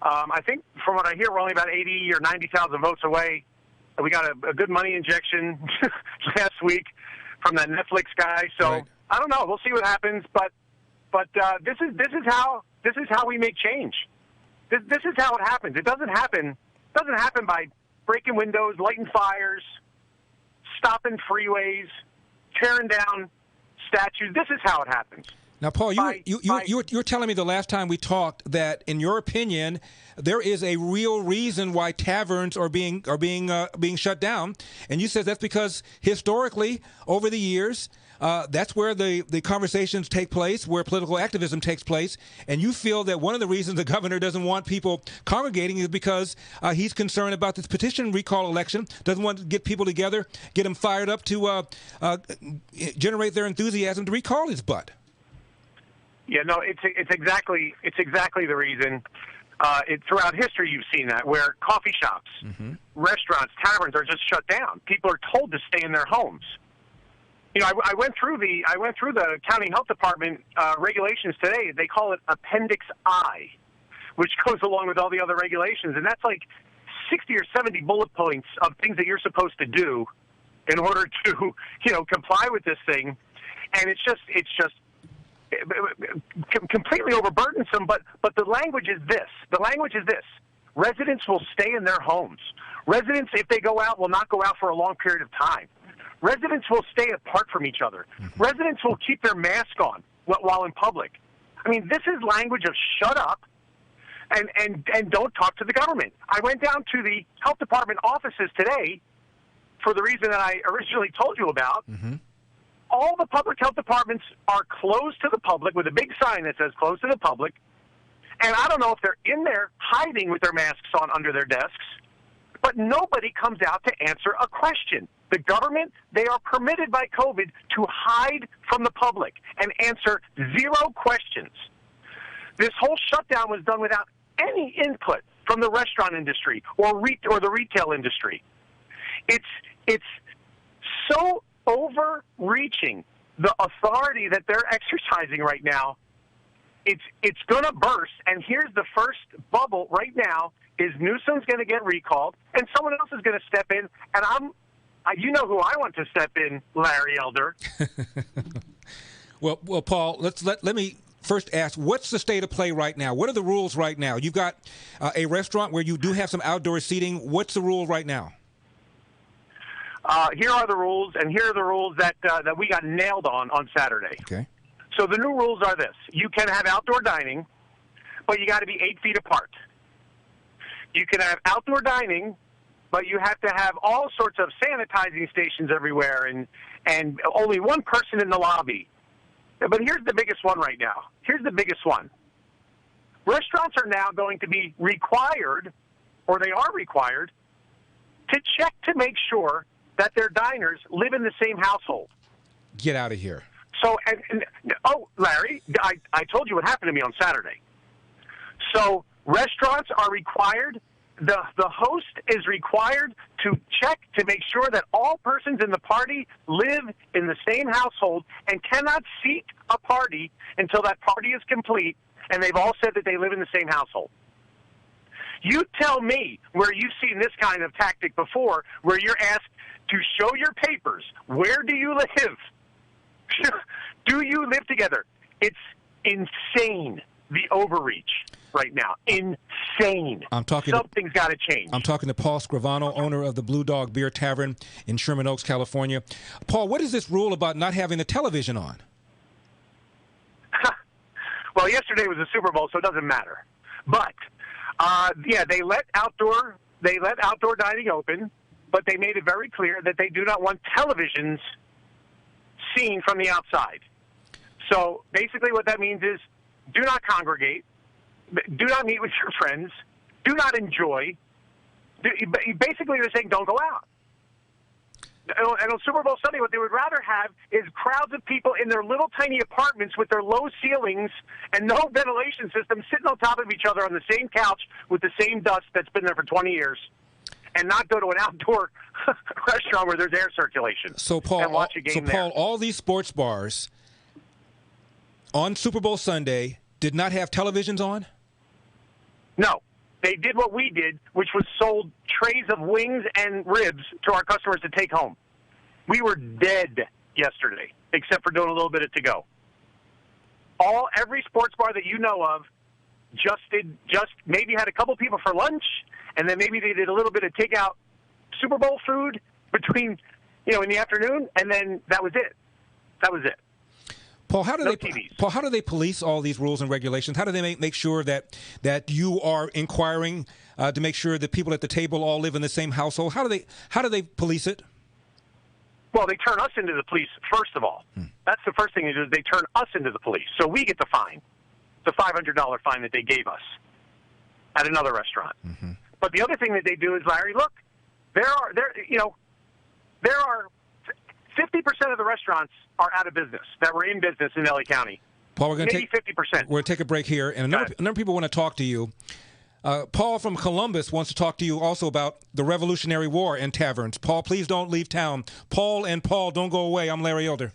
I think from what I hear, we're only about 80 or 90,000 votes away. We got a good money injection last week from that Netflix guy. So right. I don't know. We'll see what happens. But this is how we make change. This is how it happens. It doesn't happen by breaking windows, lighting fires, stopping freeways, tearing down statues. This is how it happens. Now, Paul, you were telling me the last time we talked that, in your opinion, there is a real reason why taverns are being shut down, and you said that's because historically, over the years, that's where the conversations take place, where political activism takes place, and you feel that one of the reasons the governor doesn't want people congregating is because he's concerned about this petition recall election, doesn't want to get people together, get them fired up to generate their enthusiasm to recall his butt. Yeah, no, it's exactly the reason. Throughout history, you've seen that, where coffee shops, restaurants, taverns are just shut down. People are told to stay in their homes. You know, I went through the county health department regulations today. They call it Appendix I, which goes along with all the other regulations, and that's like 60 or 70 bullet points of things that you're supposed to do in order to, comply with this thing. And it's just completely overburdensome, but the language is this. Residents will stay in their homes. Residents, if they go out, will not go out for a long period of time. Residents will stay apart from each other. Residents will keep their mask on while in public. I mean, this is language of shut up and don't talk to the government. I went down to the health department offices today for the reason that I originally told you about. All the public health departments are closed to the public with a big sign that says closed to the public. And I don't know if they're in there hiding with their masks on under their desks, but nobody comes out to answer a question. The government, they are permitted by COVID to hide from the public and answer zero questions. This whole shutdown was done without any input from the restaurant industry or the retail industry. It's so overreaching, the authority that they're exercising right now. It's going to burst, and here's the first bubble right now is Newsom's going to get recalled, and someone else is going to step in, and you know who I want to step in, Larry Elder. Well, Paul, let me first ask, what's the state of play right now? What are the rules right now? You've got a restaurant where you do have some outdoor seating. What's the rule right now? Here are the rules, and here are the rules that we got nailed on Saturday. Okay. So the new rules are this. You can have outdoor dining, but you got to be 8 feet apart. You can have outdoor dining, but you have to have all sorts of sanitizing stations everywhere and only one person in the lobby. But here's the biggest one right now. Here's the biggest one. Restaurants are now going to be required, or they are required, to check to make sure that their diners live in the same household. Get out of here. So, Larry, I told you what happened to me on Saturday. So restaurants are required, the host is required to check to make sure that all persons in the party live in the same household and cannot seek a party until that party is complete and they've all said that they live in the same household. You tell me where you've seen this kind of tactic before, where you're asked to show your papers. Where do you live? Do you live together? It's insane, the overreach right now. Insane. Something's got to change. I'm talking to Paul Scrivano, owner of the Blue Dog Beer Tavern in Sherman Oaks, California. Paul, what is this rule about not having the television on? Well, yesterday was the Super Bowl, so it doesn't matter. But they let outdoor dining open, but they made it very clear that they do not want televisions seen from the outside. So basically what that means is do not congregate, do not meet with your friends, do not enjoy. Basically they're saying don't go out. And on Super Bowl Sunday, what they would rather have is crowds of people in their little tiny apartments with their low ceilings and no ventilation system sitting on top of each other on the same couch with the same dust that's been there for 20 years. And not go to an outdoor restaurant where there's air circulation. So, Paul, and watch a game there. All these sports bars on Super Bowl Sunday did not have televisions on? No, They did what we did, which was sold trays of wings and ribs to our customers to take home. We were dead yesterday, except for doing a little bit of to-go. Every sports bar that you know of just maybe had a couple people for lunch, and then maybe they did a little bit of takeout Super Bowl food between, in the afternoon, and then that was it. That was it. Paul, how do they police all these rules and regulations? How do they make sure that you are inquiring to make sure that people at the table all live in the same household? How do they police it? Well, they turn us into the police, first of all. That's the first thing they do, is they turn us into the police. So we get the fine, the $500 fine that they gave us at another restaurant. Mm-hmm. But the other thing that they do is, Larry, look, there are 50% of the restaurants are out of business that were in business in LA County. Paul, we're going to take 50%. We're going to take a break here, and a number of people want to talk to you. Paul from Columbus wants to talk to you also about the Revolutionary War and taverns. Paul, please don't leave town. Paul and Paul, don't go away. I'm Larry Elder.